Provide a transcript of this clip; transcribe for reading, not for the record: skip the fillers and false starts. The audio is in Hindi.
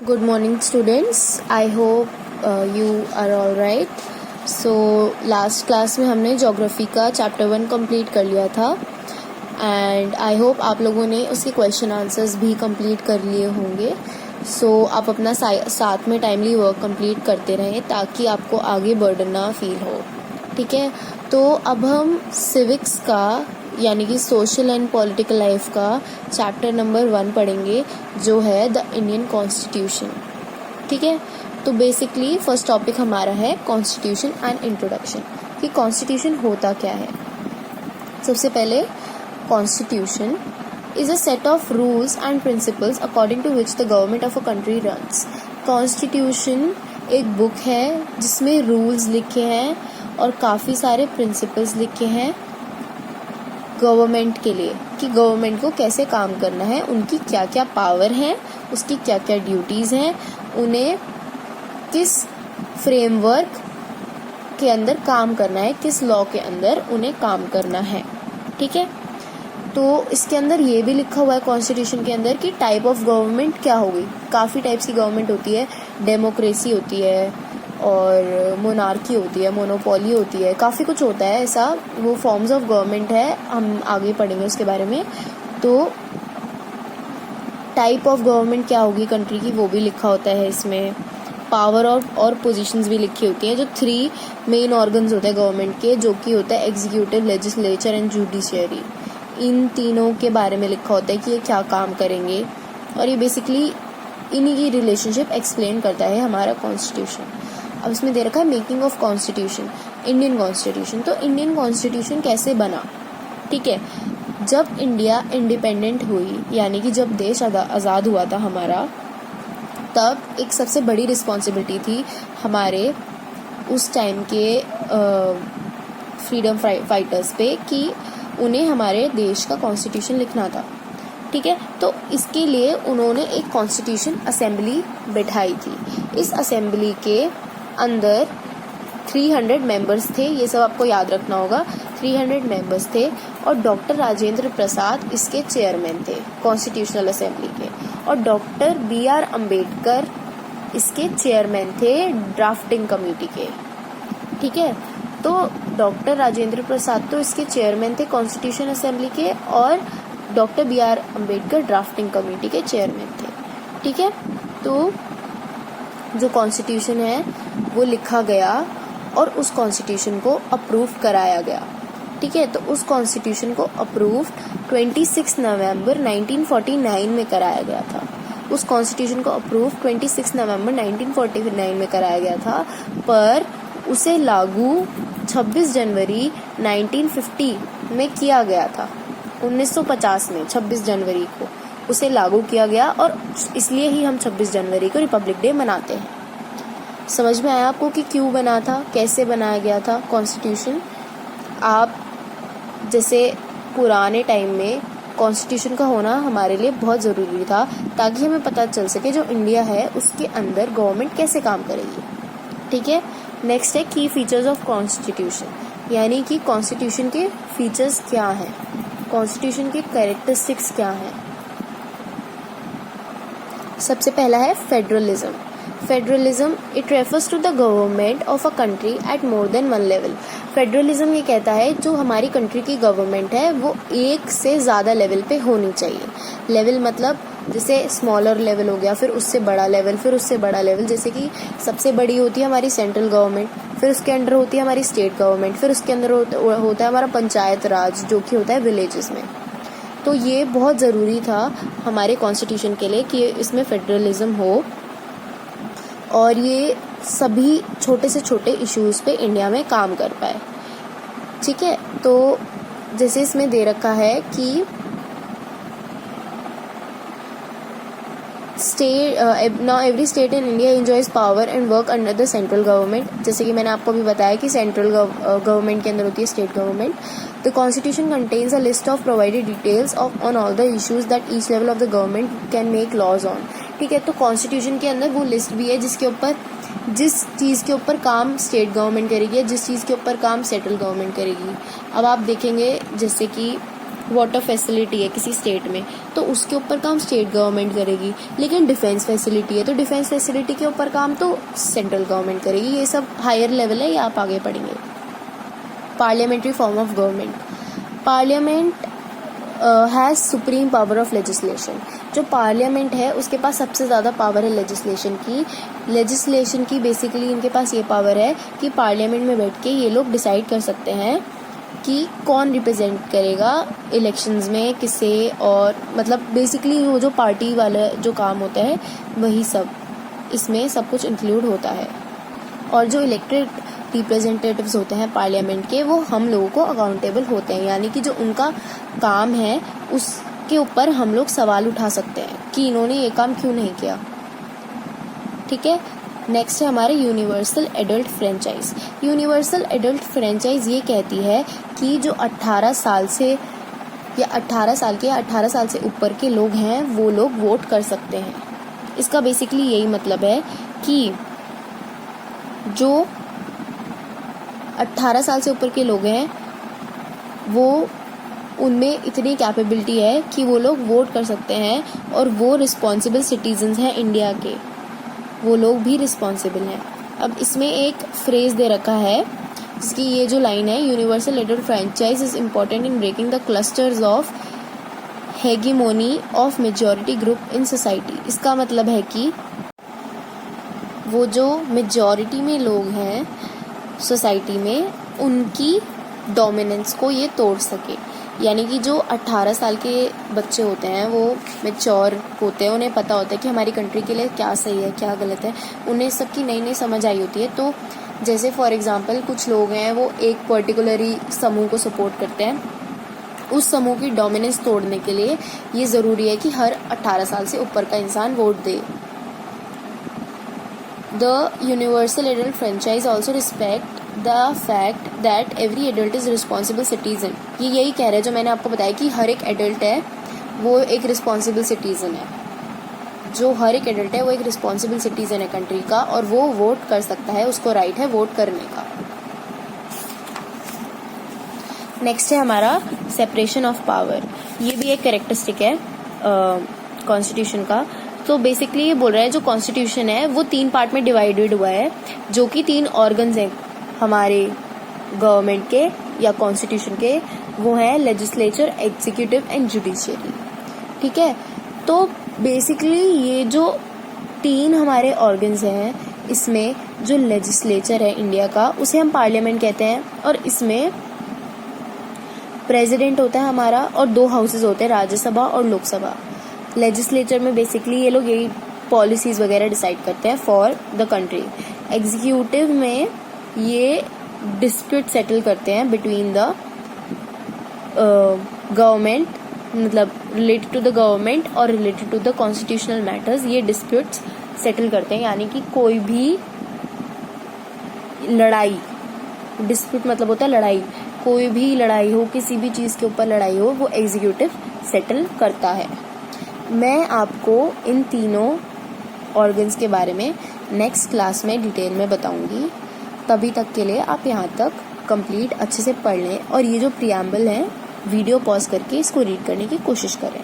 Good morning, students. I hope you are all right. So last class में हमने ज्योग्राफी का चैप्टर 1 कंप्लीट कर लिया था एंड आई होप आप लोगों ने उसके क्वेश्चन आंसर्स भी कंप्लीट कर लिए होंगे. सो आप अपना साथ में टाइमली वर्क कंप्लीट करते रहें ताकि आपको आगे बर्डन ना फील हो. ठीक है, तो अब हम सिविक्स का यानी कि सोशल एंड पॉलिटिकल लाइफ का चैप्टर नंबर 1 पढ़ेंगे जो है द इंडियन कॉन्स्टिट्यूशन. ठीक है, तो बेसिकली फर्स्ट टॉपिक हमारा है कॉन्स्टिट्यूशन एंड इंट्रोडक्शन कि कॉन्स्टिट्यूशन होता क्या है. सबसे पहले constitution is a set of rules and principles according to which the government of a country runs. Constitution एक बुक है जिसमें रूल्स लिखे हैं और काफ़ी सारे प्रिंसिपल्स लिखे हैं गवर्नमेंट के लिए कि गवर्नमेंट को कैसे काम करना है, उनकी क्या क्या पावर है, उसकी क्या क्या ड्यूटीज़ हैं, उन्हें किस फ्रेमवर्क के अंदर काम करना है, किस लॉ के अंदर उन्हें काम करना है. ठीक है, तो इसके अंदर ये भी लिखा हुआ है कॉन्स्टिट्यूशन के अंदर कि टाइप ऑफ गवर्नमेंट क्या होगी. काफ़ी टाइप्स की गवर्नमेंट होती है, डेमोक्रेसी होती है और मोनार्की होती है, मोनोपोली होती है, काफ़ी कुछ होता है ऐसा. वो फॉर्म्स ऑफ गवर्नमेंट है, हम आगे पढ़ेंगे उसके बारे में. तो टाइप ऑफ गवर्नमेंट क्या होगी कंट्री की वो भी लिखा होता है इसमें. पावर और पोजीशंस भी लिखी होती हैं. जो 3 मेन ऑर्गन्स होते हैं गवर्नमेंट के जो कि होता है एग्जीक्यूटिव, लेजिस्लेचर एंड जुडिशियरी. इन तीनों के बारे में लिखा होता है कि ये क्या काम करेंगे और ये बेसिकली इन्हीं की रिलेशनशिप एक्सप्लेन करता है हमारा कॉन्स्टिट्यूशन. अब इसमें दे रखा है making of constitution, Indian constitution. तो इंडियन कॉन्स्टिट्यूशन कैसे बना. ठीक है, जब इंडिया इंडिपेंडेंट हुई यानी कि जब देश आज़ाद हुआ था हमारा, तब एक सबसे बड़ी रिस्पॉन्सिबिलिटी थी हमारे उस टाइम के फ्रीडम फाइटर्स पे कि उन्हें हमारे देश का कॉन्स्टिट्यूशन लिखना था. ठीक है, तो इसके लिए उन्होंने एक कॉन्स्टिट्यूशन असेंबली बिठाई थी. इस असेंबली के अंदर 300 मेंबर्स थे. ये सब आपको याद रखना होगा. 300 मेंबर्स थे और डॉक्टर राजेंद्र प्रसाद इसके चेयरमैन थे कॉन्स्टिट्यूशनल असेंबली के, और डॉक्टर BR अम्बेडकर इसके चेयरमैन थे ड्राफ्टिंग कमेटी के. ठीक है, तो डॉक्टर राजेंद्र प्रसाद तो इसके चेयरमैन थे कॉन्स्टिट्यूशन असेंबली के और doctor BR Ambedkar drafting committee के चेयरमैन थे. ठीक है, तो जो कॉन्स्टिट्यूशन है वो लिखा गया और उस कॉन्स्टिट्यूशन को अप्रूव कराया गया. ठीक है, तो उस कॉन्स्टिट्यूशन को अप्रूव 26 नवंबर 1949 में कराया गया था. उस कॉन्स्टिट्यूशन को अप्रूव 26 नवंबर 1949 में कराया गया था, पर उसे लागू 26 जनवरी 1950 में किया गया था. 1950 में 26 जनवरी को उसे लागू किया गया और इसलिए ही हम 26 जनवरी को रिपब्लिक डे मनाते हैं. समझ में आया आपको कि क्यों बना था, कैसे बनाया गया था कॉन्स्टिट्यूशन. आप जैसे पुराने टाइम में कॉन्स्टिट्यूशन का होना हमारे लिए बहुत ज़रूरी था ताकि हमें पता चल सके जो इंडिया है उसके अंदर गवर्नमेंट कैसे काम करेगी. ठीक है, नेक्स्ट है की फीचर्स ऑफ कॉन्स्टिट्यूशन यानी कि कॉन्स्टिट्यूशन के फीचर्स क्या हैं, कॉन्स्टिट्यूशन के कैरेक्टरिस्टिक्स क्या हैं. सबसे पहला है federalism. Federalism it refers to the government of a country at more than one level. Federalism ये कहता है जो हमारी कंट्री की गवर्नमेंट है वो एक से ज़्यादा लेवल पे होनी चाहिए. लेवल मतलब जैसे स्मॉलर लेवल हो गया, फिर उससे बड़ा लेवल, फिर उससे बड़ा लेवल. जैसे कि सबसे बड़ी होती है हमारी सेंट्रल गवर्नमेंट, फिर उसके अंडर होती है हमारी स्टेट गवर्नमेंट, फिर उसके अंदर होता है हमारा पंचायत राज जो कि होता है विलेजेस में. तो ये बहुत ज़रूरी था हमारे कॉन्स्टिट्यूशन के लिए कि इसमें फेडरलिज्म हो और ये सभी छोटे से छोटे इश्यूज़ पे इंडिया में काम कर पाए. ठीक है, तो जैसे इसमें दे रखा है कि now every state in India enjoys power and work under the central government. जैसे कि मैंने आपको भी बताया कि सेंट्रल गवर्नमेंट के अंदर होती है state government. The constitution contains a list of provided details on all the issues that each level of the government can make laws on. ठीक है, तो कॉन्स्टिट्यूशन के अंदर वो लिस्ट भी है जिसके ऊपर जिस चीज़ के ऊपर काम स्टेट गवर्नमेंट करेगी या जिस चीज़ के ऊपर काम सेंट्रल गवर्नमेंट करेगी. अब आप देखेंगे जैसे कि वाटर फैसिलिटी है किसी स्टेट में तो उसके ऊपर काम स्टेट गवर्नमेंट करेगी, लेकिन डिफेंस फैसिलिटी है तो डिफेंस फैसिलिटी के ऊपर काम तो सेंट्रल गवर्नमेंट करेगी। ये सब हायर लेवल है, ये आप आगे पढ़ेंगे। Parliamentary form of government, parliament has supreme power of legislation. जो पार्लियामेंट है उसके पास सबसे ज़्यादा पावर है लेजिस्लेशन की बेसिकली इनके पास ये पावर है कि पार्लियामेंट में बैठ के ये लोग डिसाइड कर सकते हैं कि कौन रिप्रेजेंट करेगा इलेक्शंस में किसे, और मतलब बेसिकली वो जो पार्टी वाला जो काम होता है वही सब इसमें सब कुछ इंक्लूड होता है। और जो इलेक्टेड रिप्रेजेंटेटिव्स होते हैं पार्लियामेंट के वो हम लोगों को अकाउंटेबल होते हैं, यानी कि जो उनका काम है उसके ऊपर हम लोग सवाल उठा सकते हैं कि इन्होंने ये काम क्यों नहीं किया। ठीक है, नेक्स्ट है हमारे universal adult franchise. Universal adult franchise ये कहती है कि जो 18 साल से या 18 साल के या 18 साल से ऊपर के लोग हैं वो लोग वोट कर सकते हैं। इसका बेसिकली यही मतलब है कि जो 18 साल से ऊपर के लोग हैं वो उनमें इतनी कैपेबिलिटी है कि वो लोग वोट कर सकते हैं और वो रिस्पॉन्सिबल सिटीजन्स हैं इंडिया के, वो लोग भी रिस्पॉन्सिबल हैं। अब इसमें एक फ्रेज़ दे रखा है जिसकी ये जो लाइन है, universal adult franchise is important in breaking the clusters of hegemony of majority group in society. इसका मतलब है कि वो जो मेजॉरिटी में लोग हैं सोसाइटी में उनकी डोमिनेंस को ये तोड़ सके, यानी कि जो 18 साल के बच्चे होते हैं वो मैच्योर होते हैं, उन्हें पता होता है कि हमारी कंट्री के लिए क्या सही है क्या गलत है, उन्हें सबकी नई नई समझ आई होती है। तो जैसे फॉर एग्जांपल कुछ लोग हैं वो एक पर्टिकुलरी समूह को सपोर्ट करते हैं, उस समूह की डोमिनेंस तोड़ने के लिए ये ज़रूरी है कि हर 18 साल से ऊपर का इंसान vote they. The universal adult franchise also respect the fact that every adult is responsible citizen। ये यही कह रहे हैं जो मैंने आपको बताया कि हर एक एडल्ट है वो एक रिस्पॉन्सिबल सिटीज़न है, जो हर एक एडल्ट है वो एक रिस्पॉन्सिबल सिटीज़न है कंट्री का और वो वोट कर सकता है, उसको राइट है वोट करने का। नेक्स्ट है हमारा सेपरेशन ऑफ पावर। ये भी एक कैरेक्टरिस्टिक है कॉन्स्टिट्यूशन का। तो बेसिकली ये बोल रहा है जो कॉन्स्टिट्यूशन है वो 3 पार्ट में डिवाइडेड हुआ है, जो कि 3 ऑर्गन्स हैं हमारे गवर्नमेंट के या कॉन्स्टिट्यूशन के, वो है लेजिस्लेचर, एग्जीक्यूटिव एंड जुडिशियरी। ठीक है, तो बेसिकली ये जो 3 हमारे ऑर्गन्स हैं इसमें जो लेजिस्लेचर है इंडिया का उसे हम पार्लियामेंट कहते हैं, और इसमें प्रेसिडेंट होता है हमारा और 2 हाउसेज होते हैं, राज्यसभा और लोकसभा। लेजिस्लेचर में बेसिकली ये लोग यही पॉलिसीज़ वगैरह डिसाइड करते हैं फॉर द कंट्री। एग्जीक्यूटिव में ये डिस्प्यूट सेटल करते हैं बिटवीन द गवर्नमेंट, मतलब रिलेटेड टू द गवर्नमेंट और related to the constitutional matters, ये डिस्प्यूट्स सेटल करते हैं। यानी कि कोई भी लड़ाई, डिस्प्यूट मतलब होता है लड़ाई, कोई भी लड़ाई हो, किसी भी चीज़ के ऊपर लड़ाई हो, वो एग्जीक्यूटिव सेटल करता है। मैं आपको इन तीनों ऑर्गन्स के बारे में नेक्स्ट क्लास में डिटेल में बताऊंगी। तभी तक के लिए आप यहाँ तक कंप्लीट अच्छे से पढ़ लें और ये जो प्रियम्बल है वीडियो पॉज करके इसको रीड करने की कोशिश करें।